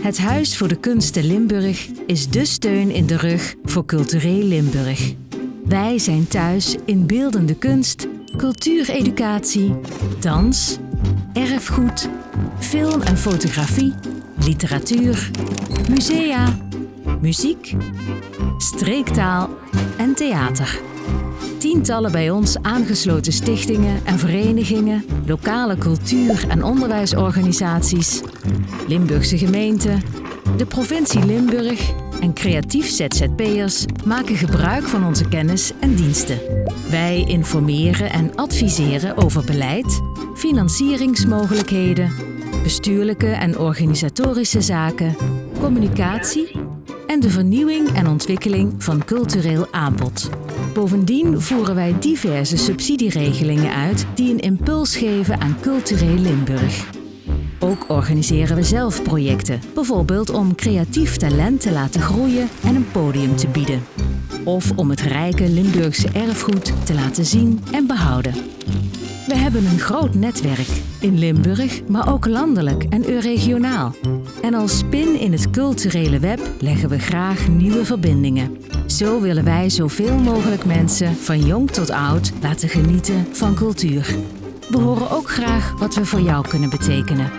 Het Huis voor de Kunsten Limburg is dé steun in de rug voor Cultureel Limburg. Wij zijn thuis in beeldende kunst, cultuureducatie, dans, erfgoed, film en fotografie, literatuur, musea, muziek, streektaal en theater. Tientallen bij ons aangesloten stichtingen en verenigingen, lokale cultuur- en onderwijsorganisaties, Limburgse gemeenten, de provincie Limburg en creatief ZZP'ers maken gebruik van onze kennis en diensten. Wij informeren en adviseren over beleid, financieringsmogelijkheden, bestuurlijke en organisatorische zaken, communicatie en de vernieuwing en ontwikkeling van cultureel aanbod. Bovendien voeren wij diverse subsidieregelingen uit die een impuls geven aan Cultureel Limburg. Ook organiseren we zelf projecten, bijvoorbeeld om creatief talent te laten groeien en een podium te bieden. Of om het rijke Limburgse erfgoed te laten zien en behouden. We hebben een groot netwerk, in Limburg, maar ook landelijk en regionaal. En als spin in het culturele web leggen we graag nieuwe verbindingen. Zo willen wij zoveel mogelijk mensen, van jong tot oud, laten genieten van cultuur. We horen ook graag wat we voor jou kunnen betekenen.